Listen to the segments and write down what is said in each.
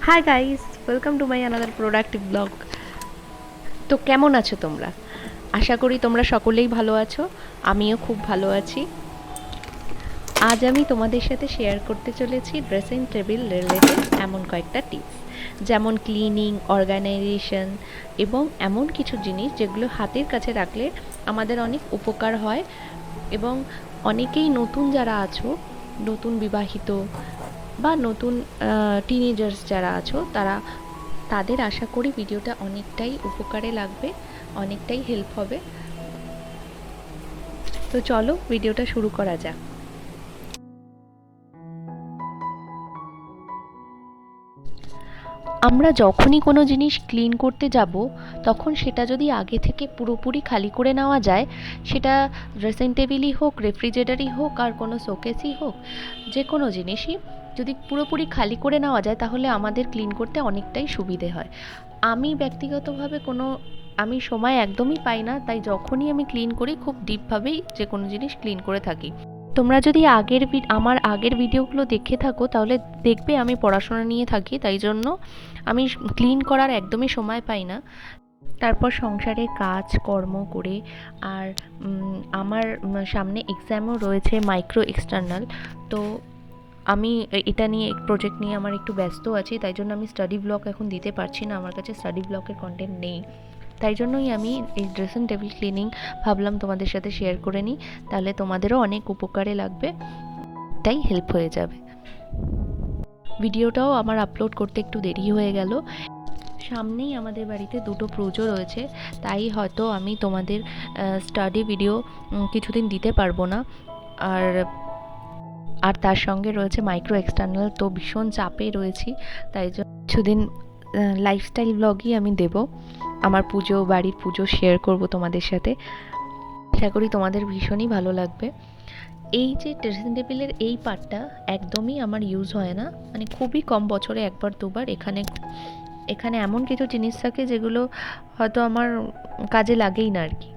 Hi guys, welcome to my another productive blog. তো কেমন আছো তোমরা? আশা করি তোমরা সকলেই ভালো আছো। আমিও খুব ভালো আছি। আজ আমি তোমাদের সাথে শেয়ার করতে চলেছি ড্রেসিং টেবিল রিলেটেড এমন কয়েকটা টিপস, যেমন ক্লিনিং, অর্গানাইজেশন এবং এমন কিছু জিনিস যেগুলো হাতের কাছে রাখলে আমাদের অনেক উপকার হয়। এবং অনেকেই নতুন যারা আছো, নতুন বিবাহিত বা নতুন টিনেজার্স যারা আছো, তাদের আশা করি ভিডিওটা অনেকটাই উপকারে লাগবে, অনেকটাই হেল্প হবে। তো চলো ভিডিওটা শুরু করা যাক। আমরা যখনই কোনো জিনিস ক্লিন করতে যাব, তখন সেটা যদি আগে থেকে পুরোপুরি খালি করে নেওয়া যায়, সেটা ড্রেসিং টেবিলই হোক, রেফ্রিজারেটরই হোক, আর কোনো শোকেসই হোক, যে কোনো জিনিসই যদি পুরোপুরি খালি করে নেওয়া যায়, তাহলে আমাদের ক্লিন করতে অনেকটাই সুবিধে হয়। আমি ব্যক্তিগতভাবে আমি সময় একদমই পাই না, তাই যখনই আমি ক্লিন করি খুব ডিপভাবেই যে কোনো জিনিস ক্লিন করে থাকি। তোমরা যদি আমার আগের ভিডিওগুলো দেখে থাকো, তাহলে দেখবে আমি পড়াশোনা নিয়ে থাকি, তাই জন্য আমি ক্লিন করার একদমই সময় পাই না। তারপর সংসারের কাজ কর্ম করে, আর আমার সামনে এক্সামও রয়েছে, মাইক্রো এক্সটার্নাল। তো আমি এটা নিয়ে প্রজেক্ট নিয়ে আমার একটু ব্যস্ত আছি, তাই জন্য আমি স্টাডি ব্লগ এখন দিতে পারছি না, আমার কাছে স্টাডি ব্লগের কন্টেন্ট নেই। তাই জন্যই আমি এই ড্রেসিং টেবিল ক্লিনিং ভাবলাম তোমাদের সাথে শেয়ার করে নিই, তাহলে তোমাদেরও অনেক উপকারে লাগবে, তাই হেল্প হয়ে যাবে। ভিডিওটাও আমার আপলোড করতে একটু দেরি হয়ে গেল। সামনেই আমাদের বাড়িতে দুটো পুজো রয়েছে, তাই হয়তো আমি তোমাদের স্টাডি ভিডিও কিছুদিন দিতে পারবো না। আর আর তার সঙ্গে রয়েছে মাইক্রো এক্সটার্নাল, তো ভীষণ চাপে রয়েছি, তাই জন্য কিছুদিন লাইফস্টাইল ব্লগই আমি দেব। আমার বাড়ির পুজো শেয়ার করব তোমাদের সাথে। আশা করি তোমাদের ভীষণই ভালো লাগবে। এই যে ড্রেসিং টেবিলের এই পার্টটা একদমই আমার ইউজ হয় না, মানে খুবই কম, বছরে একবার দুবার। এখানে এমন কিছু জিনিস থাকে যেগুলো হয়তো আমার কাজে লাগেই না আর কি।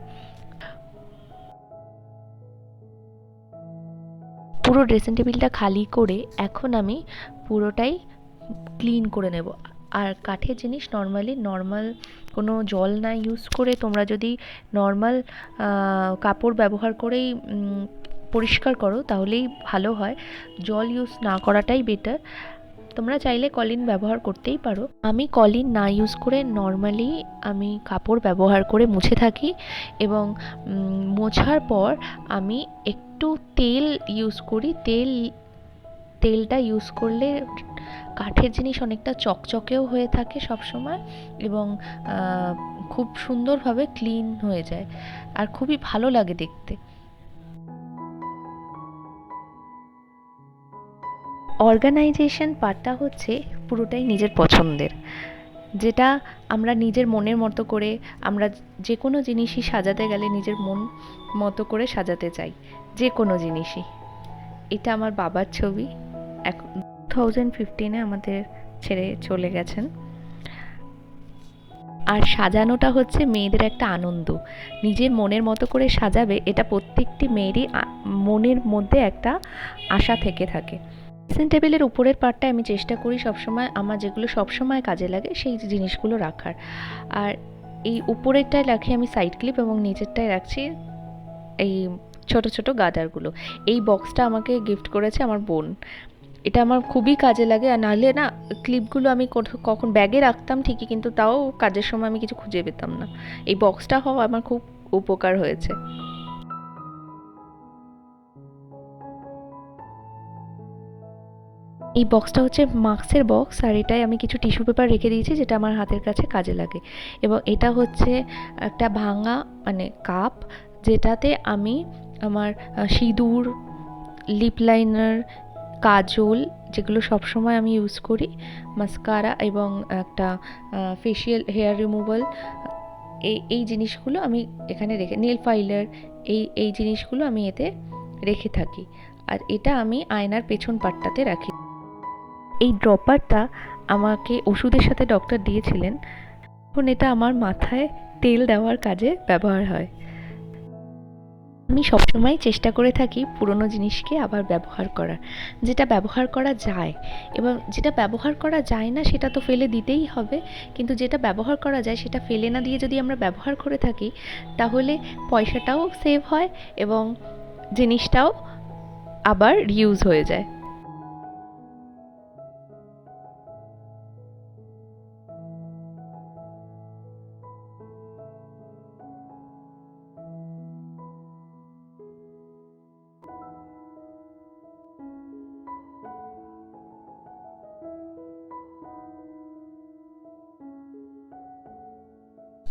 পুরো ড্রেসিং টেবিলটা খালি করে এখন আমি পুরোটাই ক্লিন করে নেব। আর কাঠের জিনিস নর্মাল কোনো জল না ইউজ করে, তোমরা যদি নর্মাল কাপড় ব্যবহার করেই পরিষ্কার করো, তাহলেই ভালো হয়। জল ইউজ না করাটাই বেটার। তোমরা চাইলে কলিন ব্যবহার করতেই পারো। আমি কলিন না ইউজ করে নর্মালি আমি কাপড় ব্যবহার করে মুছে থাকি, এবং মোছার পর আমি একটু তেল ইউজ করি। তেলটা ইউজ করলে কাঠের জিনিস অনেকটা চকচকেও হয়ে থাকে সব সময়, এবং খুব সুন্দরভাবে ক্লিন হয়ে যায়, আর খুবই ভালো লাগে দেখতে। অর্গানাইজেশন পার্টটা হচ্ছে পুরোটাই নিজের পছন্দের, যেটা আমরা নিজের মনের মতো করে, আমরা যে কোনো জিনিসই সাজাতে গেলে নিজের মন মতো করে সাজাতে চাই, যে কোনো জিনিসই। এটা আমার বাবার ছবি, এখন 2015-এ আমাদের ছেড়ে চলে গেছেন। আর সাজানোটা হচ্ছে মেয়েদের একটা আনন্দ, নিজের মনের মতো করে সাজাবে, এটা প্রত্যেকটি মেয়েরই মনের মধ্যে একটা আশা থেকে থাকে। ড্রেসিং টেবিলের উপরের পার্টটা আমি চেষ্টা করি সবসময় আমার যেগুলো সবসময় কাজে লাগে সেই জিনিসগুলো রাখার। আর এই উপরেরটায় রাখি আমি সাইড ক্লিপ, এবং নিচেরটায় রাখছি এই ছোট ছোট গার্ডারগুলো। এই বক্সটা আমাকে গিফট করেছে আমার বোন। এটা আমার খুবই কাজে লাগে, আর নাহলে না ক্লিপগুলো আমি কখন ব্যাগে রাখতাম ঠিকই, কিন্তু তাও কাজের সময় আমি কিছু খুঁজে পেতাম না। এই বক্সটা হওয়া আমার খুব উপকার হয়েছে। এই বক্সটা হচ্ছে মাস্কের বক্স, আর এটায় আমি কিছু টিস্যু পেপার রেখে দিয়েছি, যেটা আমার হাতের কাছে কাজে লাগে। এবং এটা হচ্ছে একটা ভাঙা মানে কাপ, যেটাতে আমি আমার সিঁদুর, লিপ লাইনার, কাজল, যেগুলো সবসময় আমি ইউজ করি, মাস্কারা, এবং একটা ফেশিয়াল হেয়ার রিমুভাল, এই জিনিসগুলো আমি এখানে রেখে, নেল ফাইলার, এই জিনিসগুলো আমি এতে রেখে থাকি। আর এটা আমি আয়নার পেছন পাটটাতে রাখি। এই ড্রপারটা আমাকে ওষুধের সাথে ডক্টর দিয়েছিলেন, এখন এটা আমার মাথায় তেল দেওয়ার কাজে ব্যবহার হয়। আমি সবসময় চেষ্টা করে থাকি পুরনো জিনিসকে আবার ব্যবহার করার, যেটা ব্যবহার করা যায়। এবং যেটা ব্যবহার করা যায় না সেটা তো ফেলে দিতেই হবে, কিন্তু যেটা ব্যবহার করা যায় সেটা ফেলে না দিয়ে যদি আমরা ব্যবহার করে থাকি তাহলে পয়সাটাও সেভ হয় এবং জিনিসটাও আবার রিউজ হয়ে যায়।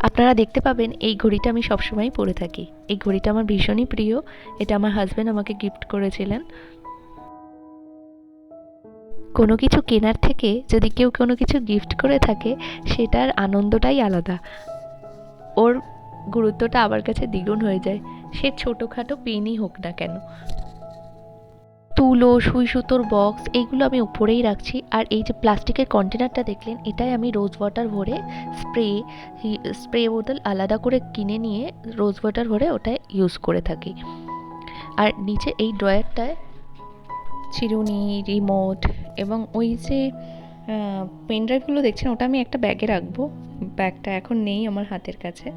আপনারা দেখতে পাবেন এই ঘড়িটা আমি সবসময় পরে থাকি। এই ঘড়িটা আমার ভীষণই প্রিয়। এটা আমার হাজব্যান্ড আমাকে গিফট করেছিলেন। কোনো কিছু কেনার থেকে যদি কেউ কোনো কিছু গিফট করে থাকে সেটার আনন্দটাই আলাদা। ওর গুরুত্বটা আমার কাছে দ্বিগুণ হয়ে যায়, সে ছোটোখাটো পেনই হোক না কেন। তুলো, সুই সুতোর বক্স এইগুলো আমি উপরেই রাখছি। আর এই যে প্লাস্টিকের কন্টেনারটা দেখলেন, এটাই আমি রোজ ওয়াটার ভরে স্প্রে বোতল আলাদা করে কিনে নিয়ে রোজ ওয়াটার ভরে ওটায় ইউজ করে থাকি। আর নিচে এই ড্রয়ারটায় চিরুনি, রিমোট এবং ওই যে পেন ড্রাইভগুলো দেখছেন ওটা আমি একটা ব্যাগে রাখবো। ব্যাগটা এখন নেই আমার হাতের কাছে,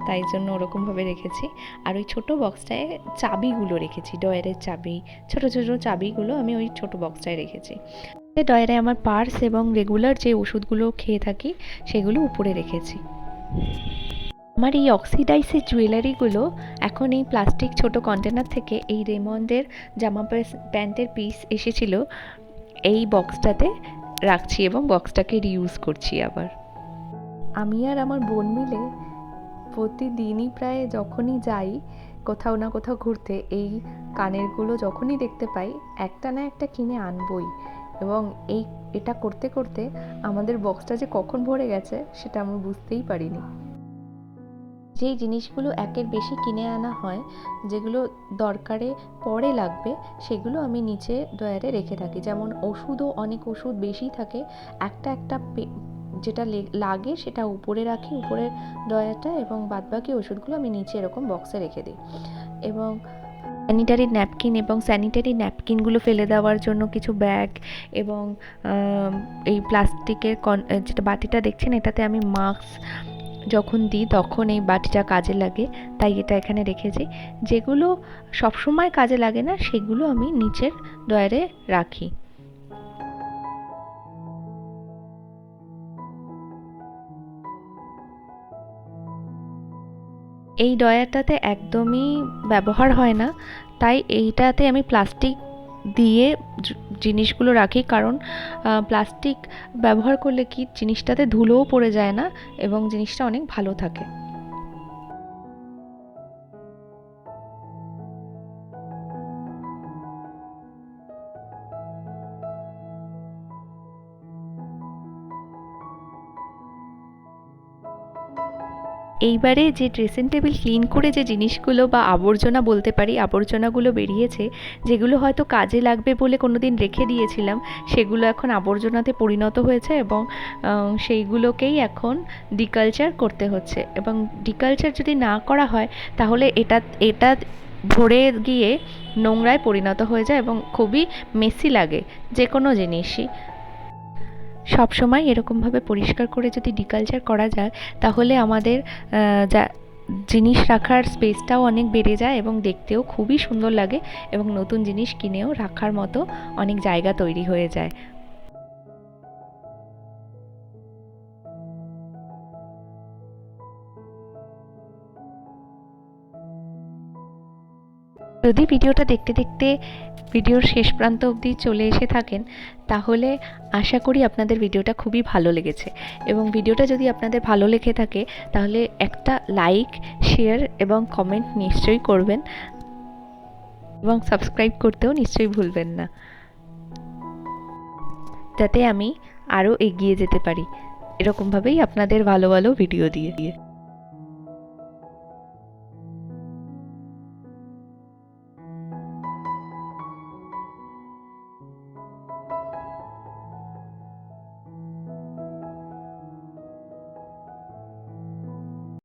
তাই জন্য ওরকমভাবে রেখেছি। আর ওই ছোটো বক্সটায় চাবিগুলো রেখেছি, ডয়ারের চাবি, ছোটো ছোটো চাবিগুলো আমি ওই ছোটো বক্সটায় রেখেছি। ডয়ারে আমার পার্স এবং রেগুলার যে ওষুধগুলো খেয়ে থাকি সেগুলো উপরে রেখেছি। আমার এই অক্সিডাইজের জুয়েলারিগুলো এখন এই প্লাস্টিক ছোট কন্টেনার থেকে এই রেমন্ডের জামা প্যান্টের পিস এসেছিল, এই বক্সটাতে রাখছি এবং বক্সটাকে রিউজ করছি আবার। আমি আর আমার বোন মিলে প্রতিদিনই প্রায় যখনই যাই কোথাও না কোথাও ঘুরতে, এই কানেরগুলো যখনই দেখতে পাই একটা না একটা কিনে আনবই। এবং এটা করতে করতে আমাদের বক্সটা যে কখন ভরে গেছে সেটা আমি বুঝতেই পারিনি। যেই জিনিসগুলো একের বেশি কিনে আনা হয়, যেগুলো দরকারে পরে লাগবে, সেগুলো আমি নিচে ড্রয়ারে রেখে থাকি। যেমন ওষুধও, অনেক ওষুধ বেশি থাকে, একটা যেটা লাগে সেটা উপরে রাখি, উপরের ড্রয়ারটা, এবং বাদবাকি ওষুধগুলো আমি নিচে এরকম বক্সে রেখে দিই। এবং স্যানিটারি ন্যাপকিনগুলো ফেলে দেওয়ার জন্য কিছু ব্যাগ, এবং এই প্লাস্টিকের যেটা বাটিটা দেখছেন এটাতে আমি মাস্ক যখন দিই তখন এই বাটিটা কাজে লাগে, তাই এটা এখানে রেখেছি। যেগুলো সবসময় কাজে লাগে না সেগুলো আমি নিচের ড্রয়ারে রাখি। এই ড্রয়ারটাতে একদমই ব্যবহার হয় না, তাই এইটাতে আমি প্লাস্টিক দিয়ে জিনিসগুলো রাখি। কারণ প্লাস্টিক ব্যবহার করলে কি জিনিসটাতে ধুলোও পড়ে যায় না এবং জিনিসটা অনেক ভালো থাকে। এইবারে যে ড্রেসিং টেবিল ক্লিন করে যে জিনিসগুলো বা আবর্জনা বলতে পারি, আবর্জনাগুলো বেরিয়েছে, যেগুলো হয়তো কাজে লাগবে বলে কোনো দিন রেখে দিয়েছিলাম, সেগুলো এখন আবর্জনাতে পরিণত হয়েছে এবং সেইগুলোকেই এখন ডিকালচার করতে হচ্ছে। এবং ডিকালচার যদি না করা হয় তাহলে এটা ভরে গিয়ে নোংরায় পরিণত হয়ে যায় এবং খুবই মেসি লাগে যে কোনো জিনিসই। সবসময় এরকমভাবে পরিষ্কার করে যদি ডিকালচার করা যায় তাহলে আমাদের যা জিনিস রাখার স্পেসটাও অনেক বেড়ে যায় এবং দেখতেও খুবই সুন্দর লাগে এবং নতুন জিনিস কিনেও রাখার মতো অনেক জায়গা তৈরি হয়ে যায়। যদি ভিডিওটা দেখতে দেখতে ভিডিওর শেষ প্রান্ত অবধি চলে এসে থাকেন তাহলে আশা করি আপনাদের ভিডিওটা খুবই ভালো লেগেছে। এবং ভিডিওটা যদি আপনাদের ভালো লেগে থাকে তাহলে একটা লাইক, শেয়ার এবং কমেন্ট নিশ্চয়ই করবেন এবং সাবস্ক্রাইব করতেও নিশ্চয়ই ভুলবেন না, যাতে আমি আরও এগিয়ে যেতে পারি এরকমভাবেই আপনাদের ভালো ভালো ভিডিও দিয়ে।